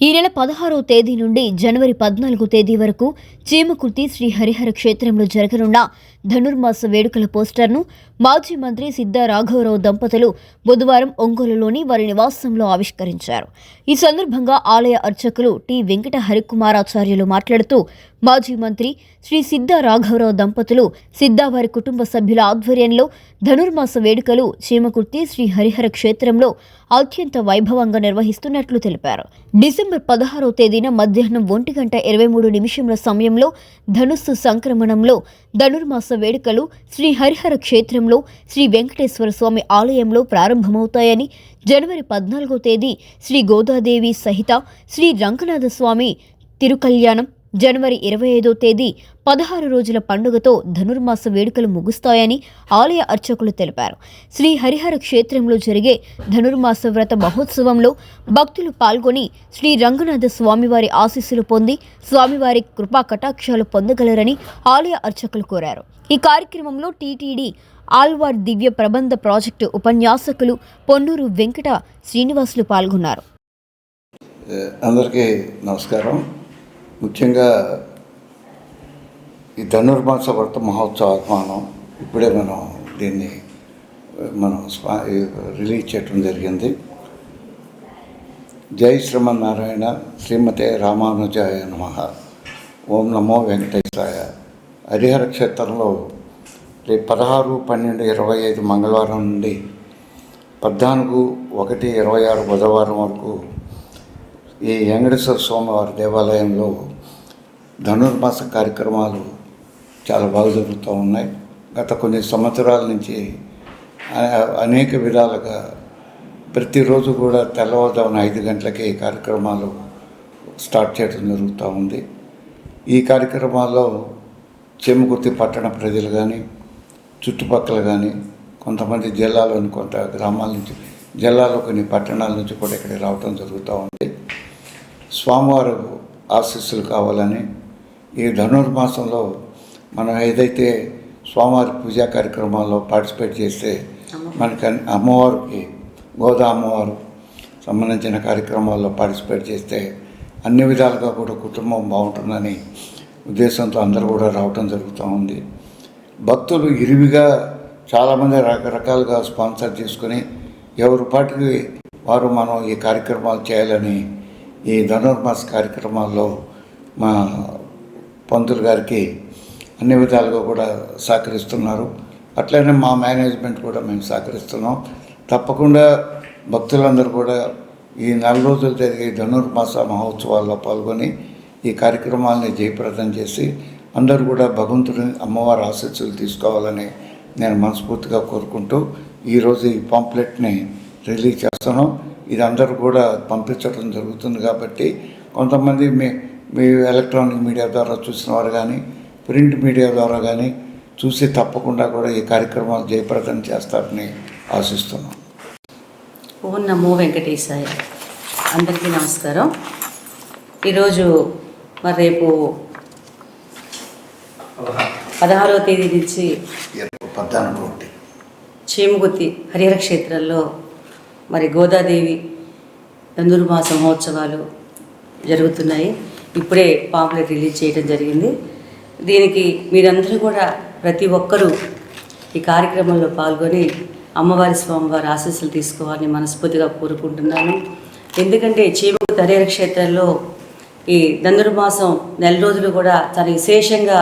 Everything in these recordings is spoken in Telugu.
ఈ నెల 16వ తేదీ నుండి జనవరి 14వ తేదీ వరకు చీమకుర్తి శ్రీ హరిహర క్షేత్రంలో జరగనున్న ధనుర్మాస వేడుకల పోస్టర్ను మాజీ మంత్రి సిద్ధా రాఘవరావు దంపతులు బుధవారం ఒంగోలులోని వారి నివాసంలో ఆవిష్కరించారు. ఈ సందర్భంగా ఆలయ అర్చకులు టి వెంకట హరికుమారాచార్యులు మాట్లాడుతూ మాజీ మంత్రి శ్రీ సిద్ధా రాఘవరావు దంపతులు సిద్ధా వారి కుటుంబ సభ్యుల ఆధ్వర్యంలో ధనుర్మాస వేడుకలు చీమకుర్తి శ్రీ హరిహర క్షేత్రంలో అత్యంత వైభవంగా నిర్వహిస్తున్నట్లు తెలిపారు. డిసెంబర్ 16వ తేదీన మధ్యాహ్నం 1:23 సమయంలో ధనుస్సు సంక్రమణంలో ధనుర్మాస వేడుకలు శ్రీ హరిహర క్షేత్రంలో శ్రీ వెంకటేశ్వర స్వామి ఆలయంలో ప్రారంభమవుతాయని, జనవరి 14వ తేదీ శ్రీ గోదాదేవి సహిత శ్రీ రంగనాథ స్వామి తిరుకల్యాణం, జనవరి 25వ తేదీ 16 రోజుల పండుగతో ధనుర్మాస వేడుకలు ముగుస్తాయని ఆలయ అర్చకులు తెలిపారు. శ్రీ హరిహర క్షేత్రంలో జరిగే ధనుర్మాస వ్రత మహోత్సవంలో భక్తులు పాల్గొని శ్రీ రంగనాథ స్వామివారి ఆశీస్సులు పొంది స్వామివారి కృపా కటాక్షాలు పొందగలరని ఆలయ అర్చకులు కోరారు. ఈ కార్యక్రమంలో టీటీడీ ఆల్వార్ దివ్య ప్రబంధ ప్రాజెక్టు ఉపన్యాసకులు పొన్నూరు వెంకట శ్రీనివాసులు పాల్గొన్నారు. అందరికీ నమస్కారం. ముఖ్యంగా ఈ ధనుర్మాస వ్రత మహోత్సవ ఆహ్వానం ఇప్పుడే దీన్ని రిలీజ్ చేయడం జరిగింది. జై శ్రీమన్నారాయణ శ్రీమతే రామానుజాయ నమః. ఓం నమో వెంకటేశాయ. హరిహర క్షేత్రంలో రేపు 16, 12, 25 మంగళవారం నుండి 14, 1, 26 బుధవారం వరకు ఈ వెంకటేశ్వర స్వామివారి దేవాలయంలో ధనుర్మాస కార్యక్రమాలు చాలా బాగా జరుగుతూ ఉన్నాయి. గత కొన్ని సంవత్సరాల నుంచి అనేక విధాలుగా ప్రతిరోజు కూడా తెల్లవారుజామున 5 గంటలకి ఈ కార్యక్రమాలు స్టార్ట్ చేయడం జరుగుతూ ఉంది. ఈ కార్యక్రమాల్లో చీమకుర్తి పట్టణ ప్రజలు కానీ, చుట్టుపక్కల కానీ, కొంతమంది జిల్లాలోని కొంత గ్రామాల నుంచి, జిల్లాలో కొన్ని పట్టణాల నుంచి కూడా ఇక్కడికి రావడం జరుగుతూ ఉంది. స్వామివారు ఆశీస్సులు కావాలని ఈ ధనుర్మాసంలో మనం ఏదైతే స్వామివారి పూజా కార్యక్రమాల్లో పార్టిసిపేట్ చేస్తే మనకి అమ్మవారికి, గోదా అమ్మవారు సంబంధించిన కార్యక్రమాల్లో పార్టిసిపేట్ చేస్తే అన్ని విధాలుగా కూడా కుటుంబం బాగుంటుందని ఉద్దేశంతో అందరూ కూడా రావటం జరుగుతూ ఉంది. భక్తులు ఇరివిగా చాలామంది రకరకాలుగా స్పాన్సర్ చేసుకుని ఎవరి పాటికి వారు మనం ఈ కార్యక్రమాలు చేయాలని ఈ ధనుర్మాస కార్యక్రమాల్లో మా పంతులు గారికి అన్ని విధాలుగా కూడా సహకరిస్తున్నారు. అట్లనే మా మేనేజ్మెంట్ కూడా మేము సహకరిస్తున్నాం. తప్పకుండా భక్తులందరూ కూడా ఈ 4 రోజులు జరిగే ధనుర్మాస మహోత్సవాల్లో పాల్గొని ఈ కార్యక్రమాలని జయప్రదం చేసి అందరూ కూడా భగవంతుని అమ్మవారి ఆశీస్సులు తీసుకోవాలని నేను మనస్ఫూర్తిగా కోరుకుంటూ ఈరోజు ఈ పాంప్లెట్ని రిలీజ్ చేస్తున్నాం. ఇది అందరూ కూడా పంపించడం జరుగుతుంది కాబట్టి కొంతమంది మీ ఎలక్ట్రానిక్ మీడియా ద్వారా చూసిన వారు కానీ, ప్రింట్ మీడియా ద్వారా కానీ చూసి తప్పకుండా కూడా ఈ కార్యక్రమాలు జయప్రదం చేస్తారని ఆశిస్తున్నాం. ఓం నమో వెంకటేశాయ. అందరికీ నమస్కారం. ఈరోజు మరి రేపు 16వ తేదీ నుంచి 14 చీమకుర్తి హరిహర క్షేత్రంలో మరి గోదాదేవి ధనుర్మాస మహోత్సవాలు జరుగుతున్నాయి. ఇప్పుడే పాంప్లెట్ రిలీజ్ చేయడం జరిగింది. దీనికి మీరందరూ కూడా ప్రతి ఒక్కరూ ఈ కార్యక్రమంలో పాల్గొని అమ్మవారి స్వామివారి ఆశీస్సులు తీసుకోవాలని మనస్ఫూర్తిగా కోరుకుంటున్నాను. ఎందుకంటే చీమకుర్తి హరిహర క్షేత్రంలో ఈ ధనుర్మాసం 4 రోజులు కూడా చాలా విశేషంగా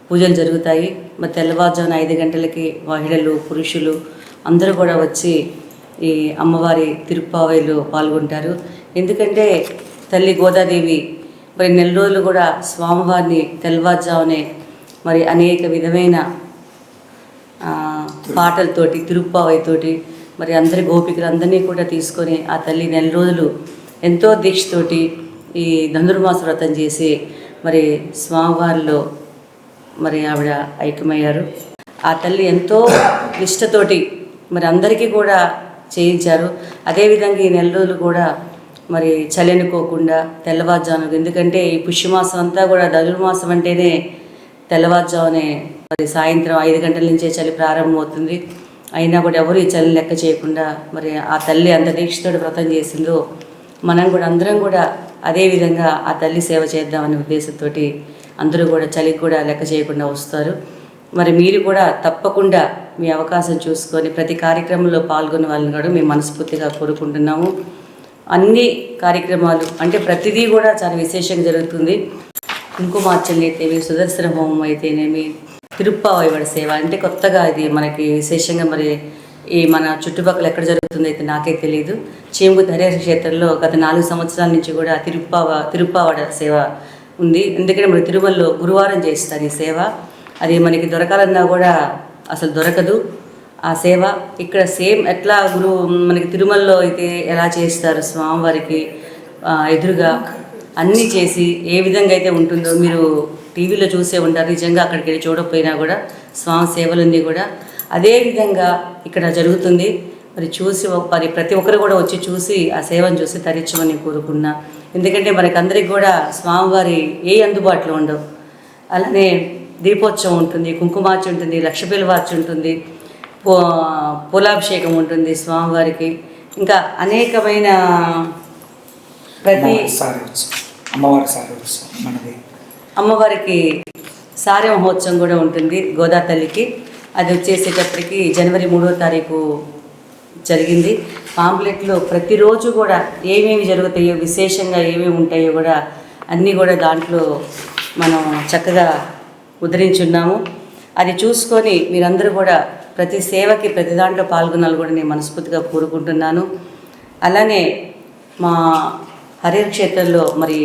పూజలు జరుగుతాయి. మరి తెల్లవారుజామున 5 గంటలకి మహిళలు, పురుషులు అందరూ కూడా వచ్చి ఈ అమ్మవారి తిరుప్పావైలో పాల్గొంటారు. ఎందుకంటే తల్లి గోదాదేవి మరి 4 రోజులు కూడా స్వామివారిని తెల్లవారుజామునే మరి అనేక విధమైన పాటలతోటి, తిరుప్పావైతోటి మరి అందరి గోపికలందరినీ కూడా తీసుకొని ఆ తల్లి 4 రోజులు ఎంతో దీక్షతోటి ఈ ధనుర్మాస వ్రతం చేసి మరి స్వామివారిలో మరి ఆవిడ ఐక్యమయ్యారు. ఆ తల్లి ఎంతో నిష్టతోటి మరి అందరికీ కూడా చేయించారు. అదేవిధంగా ఈ 4 రోజులు కూడా మరి చలి అనుకోకుండా తెల్లవారుజామున, ఎందుకంటే ఈ పుష్యమాసం అంతా కూడా ధనుర్మాసం అంటేనే తెల్లవారుజామునే మరి సాయంత్రం 5 గంటల నుంచే చలి ప్రారంభమవుతుంది. అయినా కూడా ఎవరు ఈ చలిని లెక్క చేయకుండా మరి ఆ తల్లి అంత దీక్షతోటి వ్రతం చేసిందో మనం కూడా అందరం కూడా అదేవిధంగా ఆ తల్లి సేవ చేద్దామనే ఉద్దేశంతో అందరూ కూడా చలికి కూడా లెక్క చేయకుండా వస్తారు. మరి మీరు కూడా తప్పకుండా మీ అవకాశం చూసుకొని ప్రతి కార్యక్రమంలో పాల్గొనే వాళ్ళని కూడా మేము మనస్ఫూర్తిగా కోరుకుంటున్నాము. అన్ని కార్యక్రమాలు అంటే ప్రతిదీ కూడా చాలా విశేషంగా జరుగుతుంది. కుంకుమార్చన అయితేవి, సుదర్శన హోమం అయితేనేమి, తిరుప్పావైవడ సేవ అంటే కొత్తగా ఇది మనకి విశేషంగా మరి ఈ మన చుట్టుపక్కల ఎక్కడ జరుగుతుందో అయితే నాకే తెలియదు. చీమకుర్తి హరిహర క్షేత్రంలో గత 4 సంవత్సరాల నుంచి కూడా తిరుప్పావడ సేవ ఉంది. ఎందుకంటే మన తిరుమలలో గురువారం చేస్తారు ఈ సేవ. అది మనకి దొరకాలన్నా కూడా అసలు దొరకదు ఆ సేవ. ఇక్కడ సేమ్ ఎట్లా మనకి తిరుమలలో అయితే ఎలా చేస్తారు స్వామివారికి ఎదురుగా అన్నీ చేసి ఏ విధంగా అయితే ఉంటుందో మీరు టీవీలో చూసే ఉంటారు. నిజంగా అక్కడికి వెళ్ళి చూడకపోయినా కూడా స్వామి సేవలన్నీ కూడా అదే విధంగా ఇక్కడ జరుగుతుంది. మరి చూసి మరి ప్రతి ఒక్కరు కూడా వచ్చి చూసి ఆ సేవను చూసి తరించమని కోరుకున్నా. ఎందుకంటే మనకి అందరికి కూడా స్వామివారి ఏ అందుబాటులో ఉండవు. అలానే దీపోత్సవం ఉంటుంది, కుంకుమార్చి ఉంటుంది, లక్షబిల్వార్చి ఉంటుంది, పూలాభిషేకం ఉంటుంది స్వామివారికి. ఇంకా అనేకమైన ప్రతి అమ్మవారికి సారె మహోత్సవం కూడా ఉంటుంది గోదా తల్లికి. అది వచ్చేసేటప్పటికి జనవరి 3వ తారీఖు జరిగింది. పాంప్లెట్లో ప్రతిరోజు కూడా ఏమేమి జరుగుతాయో విశేషంగా ఏమేమి ఉంటాయో కూడా అన్నీ కూడా దాంట్లో మనం చక్కగా ఉద్ధరించున్నాము. అది చూసుకొని మీరందరూ కూడా ప్రతి సేవకి ప్రతి దాంట్లో పాల్గొనాలి కూడా నేను మనస్ఫూర్తిగా కోరుకుంటున్నాను. అలానే మా హరిహర క్షేత్రంలో మరి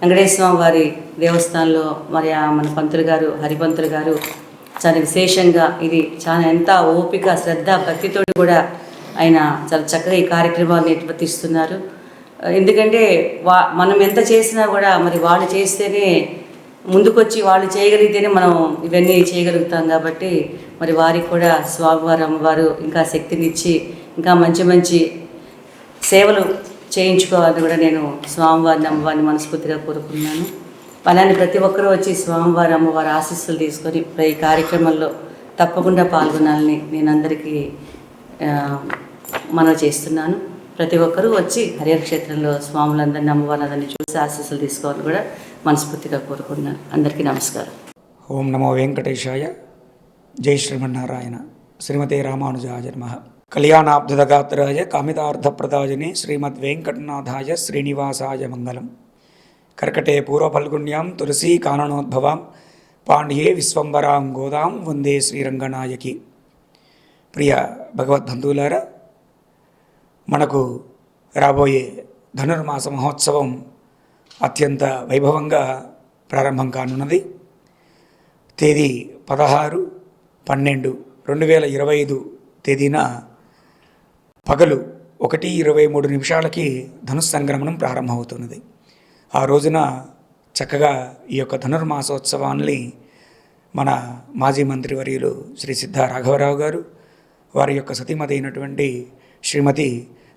వెంకటేశ్వర వారి దేవస్థానంలో మరి మన పంతులు గారు హరిపంతులు గారు చాలా విశేషంగా ఇది చాలా ఎంత ఓపిక శ్రద్ధ భక్తితో కూడా ఆయన చాలా చక్కగా ఈ కార్యక్రమాన్ని నిర్వర్తిస్తున్నారు. ఎందుకంటే మనం ఎంత చేసినా కూడా మరి వాళ్ళు చేస్తేనే ముందుకొచ్చి వాళ్ళు చేయగలిగితేనే మనం ఇవన్నీ చేయగలుగుతాం. కాబట్టి మరి వారికి కూడా స్వామివారు అమ్మవారు ఇంకా శక్తినిచ్చి ఇంకా మంచి మంచి సేవలు చేయించుకోవాలని కూడా నేను స్వామివారిని అమ్మవారిని మనస్ఫూర్తిగా కోరుకున్నాను. అలానే ప్రతి ఒక్కరూ వచ్చి స్వామివారి అమ్మవారి ఆశీస్సులు తీసుకొని ఈ కార్యక్రమంలో తప్పకుండా పాల్గొనాలని నేను అందరికీ మనవి చేస్తున్నాను. ప్రతి ఒక్కరూ వచ్చి హరిహర క్షేత్రంలో స్వాములందరినీ అమ్మవారిని చూసి ఆశీస్సులు తీసుకోవాలని కూడా మనస్ఫూర్తిగా కోరుకుంటున్నాను. అందరికీ నమస్కారం. ఓం నమో వెంకటేశాయ. జై శ్రీమన్నారాయణ. శ్రీమతే రామానుజాయ నమః. కళ్యాణాబ్ధగాత్రాయ కామితార్థప్రదాయనే శ్రీమద్ వెంకటనాథాయ శ్రీనివాసాయ మంగళం. కర్కటే పూర్వఫల్గుణ్యాం తులసీ కాననోద్భవాం పాండ్యే విశ్వంబరాం గోదాం వందే శ్రీరంగనాయకి. ప్రియ భగవద్బంధువులారా, మనకు రాబోయే ధనుర్మాస మహోత్సవం అత్యంత వైభవంగా ప్రారంభం కానున్నది. తేదీ 16/12/2025 తేదీన పగలు 1:23 ధనుస్సంగ్రమణం ప్రారంభమవుతున్నది. ఆ రోజున చక్కగా ఈ యొక్క ధనుర్మాసోత్సవాన్ని మన మాజీ మంత్రివర్యులు శ్రీ సిద్ధా రాఘవరావు గారు, వారి యొక్క సతీమతి అయినటువంటి శ్రీమతి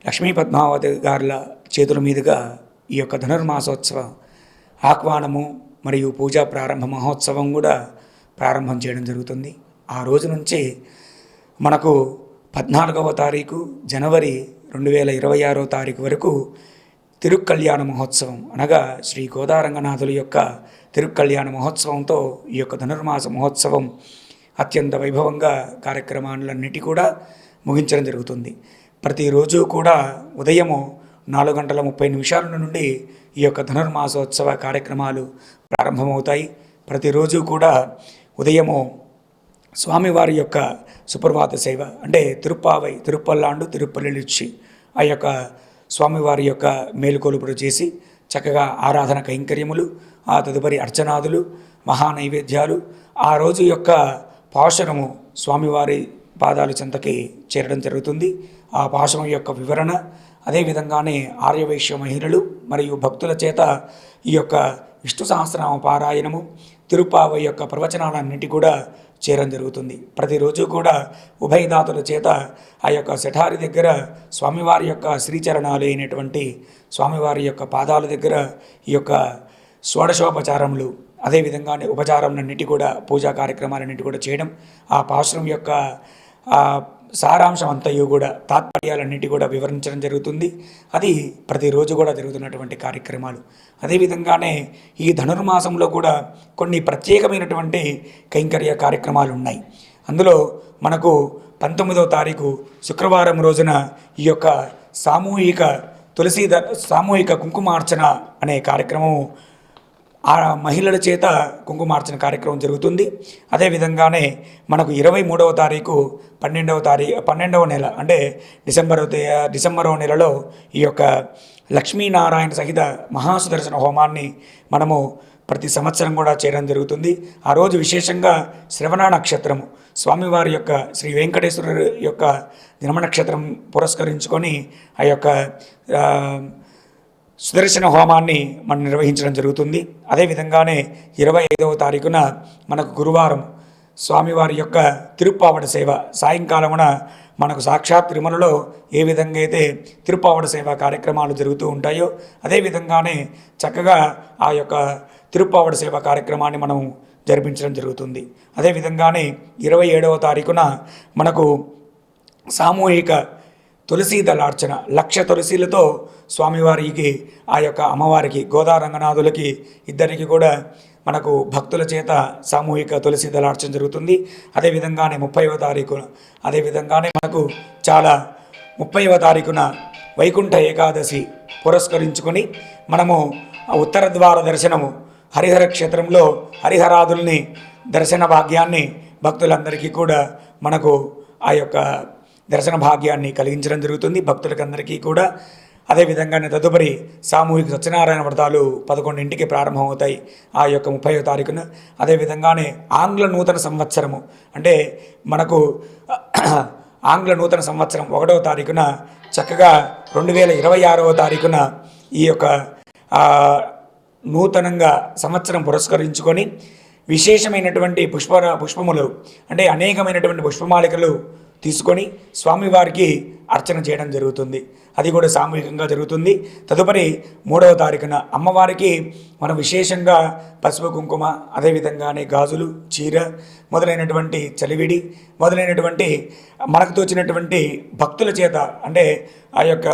లక్ష్మీ పద్మావతి గారుల చేతుల మీదుగా ఈ యొక్క ధనుర్మాసోత్సవ ఆహ్వానము మరియు పూజా ప్రారంభ మహోత్సవం కూడా ప్రారంభం చేయడం జరుగుతుంది. ఆ రోజు నుంచి మనకు 14వ తారీఖు జనవరి 2026 వరకు తిరుక్కళ్యాణ మహోత్సవం అనగా శ్రీ గోదారంగనాథుల యొక్క తిరుక్కళ్యాణ మహోత్సవంతో ఈ యొక్క ధనుర్మాస మహోత్సవం అత్యంత వైభవంగా కార్యక్రమాలన్నిటి కూడా ముగించడం జరుగుతుంది. ప్రతిరోజు కూడా ఉదయము 4:30 నుండి ఈ యొక్క ధనుర్మాసోత్సవ కార్యక్రమాలు ప్రారంభమవుతాయి. ప్రతిరోజు కూడా ఉదయము స్వామివారి యొక్క సుప్రభాత సేవ అంటే తిరుప్పల్లాండు తిరుప్పల్లిచ్చి ఆ యొక్క స్వామివారి యొక్క మేలుకొలుపుడు చేసి చక్కగా ఆరాధన కైంకర్యములు, ఆ తదుపరి అర్చనాదులు, మహానైవేద్యాలు, ఆ రోజు యొక్క పాశురము స్వామివారి పాదాలు చెంతకి చేరడం జరుగుతుంది. ఆ పాశురం యొక్క వివరణ, అదేవిధంగానే ఆర్యవైశ్య మహిళలు మరియు భక్తుల చేత ఈ యొక్క విష్ణు సహస్రనామ పారాయణము, తిరుప్పావై యొక్క ప్రవచనాలన్నింటి కూడా చేరడం జరుగుతుంది. ప్రతిరోజు కూడా ఉభయదాతుల చేత ఆ యొక్క శఠారి దగ్గర స్వామివారి యొక్క శ్రీచరణాలు అయినటువంటి స్వామివారి యొక్క పాదాల దగ్గర ఈ యొక్క షోడశోపచారములు, అదేవిధంగానే ఉపచారములన్నింటి కూడా పూజా కార్యక్రమాలన్నింటి కూడా చేయడం, ఆ పాశ్రం యొక్క సారాంశం అంతయు కూడా తాత్పర్యాలన్నిటి కూడా వివరించడం జరుగుతుంది. అది ప్రతిరోజు కూడా జరుగుతున్నటువంటి కార్యక్రమాలు. అదేవిధంగానే ఈ ధనుర్మాసంలో కూడా కొన్ని ప్రత్యేకమైనటువంటి కైంకర్య కార్యక్రమాలు ఉన్నాయి. అందులో మనకు 19వ తారీఖు శుక్రవారం రోజున ఈ యొక్క సామూహిక కుంకుమార్చన అనే కార్యక్రమం ఆ మహిళల చేత కుంకుమార్చన కార్యక్రమం జరుగుతుంది. అదేవిధంగానే మనకు 23వ తారీఖు 12వ నెల అంటే డిసెంబరో నెలలో ఈ యొక్క లక్ష్మీనారాయణ సహిత మహాసుదర్శన హోమాన్ని మనము ప్రతి సంవత్సరం కూడా చేయడం జరుగుతుంది. ఆ రోజు విశేషంగా శ్రవణ నక్షత్రము స్వామివారి యొక్క శ్రీ వెంకటేశ్వర యొక్క జన్మ నక్షత్రం పురస్కరించుకొని ఆ యొక్క సుదర్శన హోమాన్ని మనం నిర్వహించడం జరుగుతుంది. అదేవిధంగానే 25వ తారీఖున మనకు గురువారం స్వామివారి యొక్క తిరుప్పావడ సేవ సాయంకాలమున మనకు సాక్షాత్ తిరుమలలో ఏ విధంగా అయితే తిరుప్పావడ సేవ కార్యక్రమాలు జరుగుతూ ఉంటాయో అదేవిధంగానే చక్కగా ఆ యొక్క తిరుప్పావడ సేవ కార్యక్రమాన్ని మనం జరిపించడం జరుగుతుంది. అదేవిధంగానే 27వ తారీఖున మనకు సామూహిక తులసీ దళార్చన 1,00,000 తులసీలతో స్వామివారికి ఆ యొక్క అమ్మవారికి గోదా రంగనాథులకి ఇద్దరికి కూడా మనకు భక్తుల చేత సామూహిక తులసీ దళార్చన జరుగుతుంది. అదేవిధంగానే 30వ తారీఖున అదేవిధంగానే మనకు 30వ తారీఖున వైకుంఠ ఏకాదశి పురస్కరించుకొని మనము ఉత్తర ద్వార దర్శనము హరిహర క్షేత్రంలో హరిహరాదుల్ని దర్శన భాగ్యాన్ని భక్తులందరికీ కూడా మనకు ఆ యొక్క దర్శన భాగ్యాన్ని కలిగించడం జరుగుతుంది భక్తులకి అందరికీ కూడా. అదేవిధంగానే తదుపరి సామూహిక సత్యనారాయణ వ్రతాలు 11ంటికి ప్రారంభమవుతాయి ఆ యొక్క 30వ తారీఖున. అదేవిధంగానే ఆంగ్ల నూతన సంవత్సరము అంటే మనకు ఆంగ్ల నూతన సంవత్సరం 1వ తారీఖున చక్కగా 2026వ తారీఖున ఈ యొక్క నూతనంగా సంవత్సరం పురస్కరించుకొని విశేషమైనటువంటి పుష్పములు అంటే అనేకమైనటువంటి పుష్పమాలికలు తీసుకొని స్వామివారికి అర్చన చేయడం జరుగుతుంది. అది కూడా సామూహికంగా జరుగుతుంది. తదుపరి 3వ తారీఖున అమ్మవారికి మనం విశేషంగా పసుపు కుంకుమ అదేవిధంగానే గాజులు చీర మొదలైనటువంటి చలివిడి మొదలైనటువంటి మనకు తోచినటువంటి భక్తుల చేత అంటే ఆ యొక్క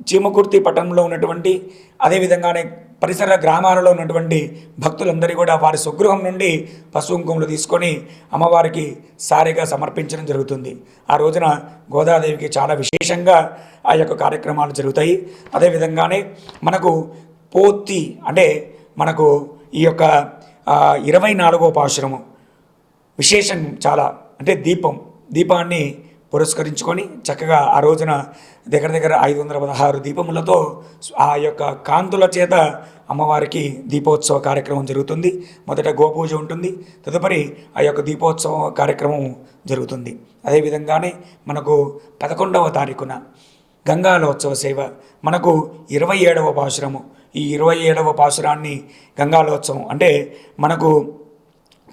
చీమకుర్తి పట్టణంలో ఉన్నటువంటి అదేవిధంగానే పరిసర గ్రామాలలో ఉన్నటువంటి భక్తులందరూ కూడా వారి స్వగృహం నుండి పసుపు కుంకుమలు తీసుకొని అమ్మవారికి సారిగా సమర్పించడం జరుగుతుంది. ఆ రోజున గోదాదేవికి చాలా విశేషంగా ఆ యొక్క కార్యక్రమాలు జరుగుతాయి. అదేవిధంగానే మనకు పోతి అంటే మనకు ఈ యొక్క 24వ పాశురము విశేషం చాలా అంటే దీపాన్ని పురస్కరించుకొని చక్కగా ఆ రోజున దగ్గర 516 దీపములతో ఆ యొక్క కాంతుల చేత అమ్మవారికి దీపోత్సవ కార్యక్రమం జరుగుతుంది. మొదట గోపూజ ఉంటుంది, తదుపరి ఆ యొక్క దీపోత్సవ కార్యక్రమం జరుగుతుంది. అదేవిధంగానే మనకు 11వ తారీఖున గంగాలోత్సవ సేవ మనకు 27వ పాశురము. ఈ 27వ పాశురాన్ని గంగాలోత్సవం అంటే మనకు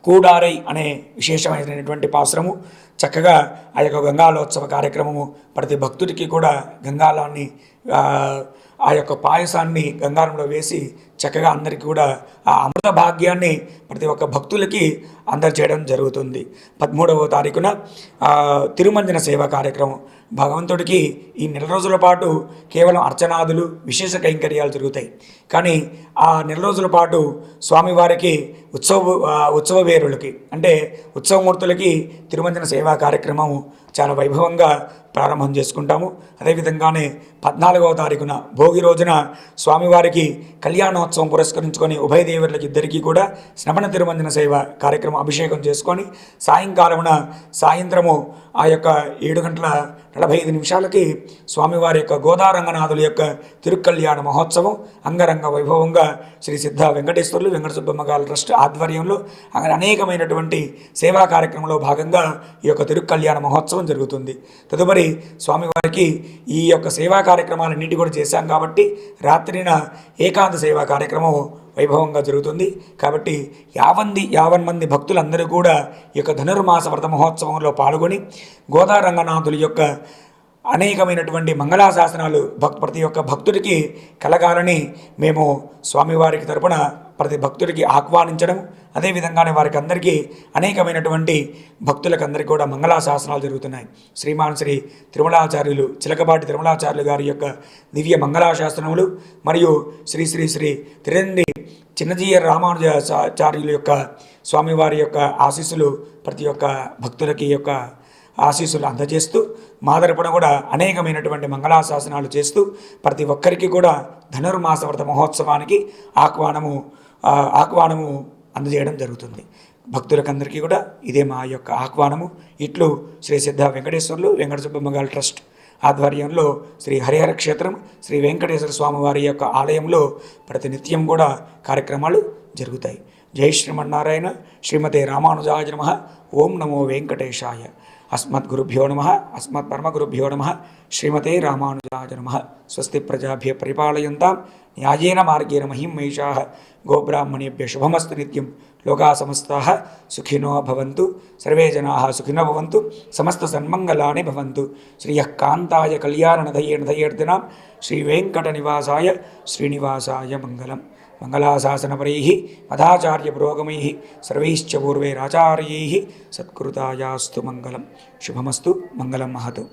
కూడారై అనే విశేషమైనటువంటి పాసురము చక్కగా ఆ యొక్క గంగాలోత్సవ కార్యక్రమము ప్రతి భక్తుడికి కూడా గంగాలాన్ని ఆ యొక్క పాయసాన్ని గంగారంలో వేసి చక్కగా అందరికీ కూడా ఆ అమృత భాగ్యాన్ని ప్రతి ఒక్క భక్తులకి అందజేయడం జరుగుతుంది. 13వ తారీఖున తిరుమంజన సేవ కార్యక్రమం భగవంతుడికి ఈ నెల రోజుల పాటు కేవలం అర్చనాదులు విశేష కైంకర్యాలు జరుగుతాయి. కానీ ఆ నెల రోజుల పాటు స్వామివారికి ఉత్సవ వేరులకి అంటే ఉత్సవమూర్తులకి తిరుమంజన సేవా కార్యక్రమం చాలా వైభవంగా ప్రారంభం చేసుకుంటాము. అదేవిధంగానే 14వ తారీఖున భోగి రోజున స్వామివారికి కళ్యాణోత్సవం పురస్కరించుకొని ఉభయ దేవతలకి ఇద్దరికీ కూడా శ్రవణ తిరుమంజన సేవ కార్యక్రమం అభిషేకం చేసుకొని సాయంత్రము ఆ యొక్క 7:45 స్వామివారి యొక్క గోదారంగనాథుల యొక్క తిరుకల్యాణ మహోత్సవం అంగరంగ వైభవంగా శ్రీ సిద్ధ వెంకటేశ్వర్లు వెంకట సుబ్బమ్మ గారి ట్రస్ట్ ఆధ్వర్యంలో అనేకమైనటువంటి సేవా కార్యక్రమంలో భాగంగా ఈ యొక్క తిరుకల్యాణ మహోత్సవం జరుగుతుంది. తదుపరి స్వామివారికి ఈ యొక్క సేవా కార్యక్రమాలన్నింటి కూడా చేశాం కాబట్టి రాత్రిన ఏకాంత సేవా కార్యక్రమం వైభవంగా జరుగుతుంది. కాబట్టి 50 మంది భక్తులందరూ కూడా ఈ యొక్క ధనుర్మాస వ్రత మహోత్సవంలో పాల్గొని గోదారంగనాథుల యొక్క అనేకమైనటువంటి మంగళాశాసనాలు ప్రతి ఒక్క భక్తుడికి కలగాలని మేము స్వామివారికి తరపున ప్రతి భక్తుడికి ఆహ్వానించడం, అదేవిధంగానే వారికి అందరికీ అనేకమైనటువంటి భక్తులకు అందరికీ కూడా మంగళాశాసనాలు జరుగుతున్నాయి. శ్రీమాన్ శ్రీ తిరుమలాచార్యులు చిలకపాటి తిరుమలాచార్యులు గారి యొక్క దివ్య మంగళాశాసనములు మరియు శ్రీ శ్రీ శ్రీ తిరండి చిన్నజీయ రామానుజాచార్యుల యొక్క స్వామివారి యొక్క ఆశీస్సులు ప్రతి ఒక్క భక్తులకి యొక్క ఆశీస్సులు అందజేస్తూ మా తరపున కూడా అనేకమైనటువంటి మంగళాశాసనాలు చేస్తూ ప్రతి ఒక్కరికి కూడా ధనుర్మాస వ్రత మహోత్సవానికి ఆహ్వానము అందజేయడం జరుగుతుంది. భక్తులకందరికీ కూడా ఇదే మా యొక్క ఆహ్వానము. ఇట్లు శ్రీ సిద్ధ వెంకటేశ్వర్లు వెంకట సుబ్బమ్మ ట్రస్ట్ ఆధ్వర్యంలో శ్రీ హరిహర క్షేత్రం శ్రీ వెంకటేశ్వర స్వామి వారి యొక్క ఆలయంలో ప్రతినిత్యం కూడా కార్యక్రమాలు జరుగుతాయి. జై శ్రీమన్నారాయణ. శ్రీమతే రామానుజాయ నమః. ఓం నమో వెంకటేశాయ. అస్మద్గురుభ్యో నమః. అస్మత్ పరమగురుభ్యో నమః. శ్రీమతే రామానుజాయ నమః. స్వస్తి ప్రజాభ్య పరిపాలయంతాం న్యాయేన మార్గేణ మహిం మహిషాః. గోబ్రాహ్మణేభ్య శుభమస్తు నిత్యం. లోకా సమస్తాః సుఖినో భవంతు. సర్వే జనాః సుఖినో భవంతు. సమస్త సన్మంగళాని భవంతు. శ్రియః కాంతాయ కళ్యాణనిధయేర్దినాం శ్రీ వెంకట నివాసాయ శ్రీనివాసాయ మంగళం. మంగళాశాసనపరైః మదాచార్య పురోగమైః సర్వైశ్చ పూర్వైరాచార్యైః సత్కృతాయాస్తు మంగళం. శుభమస్తు. మంగళం మహతు.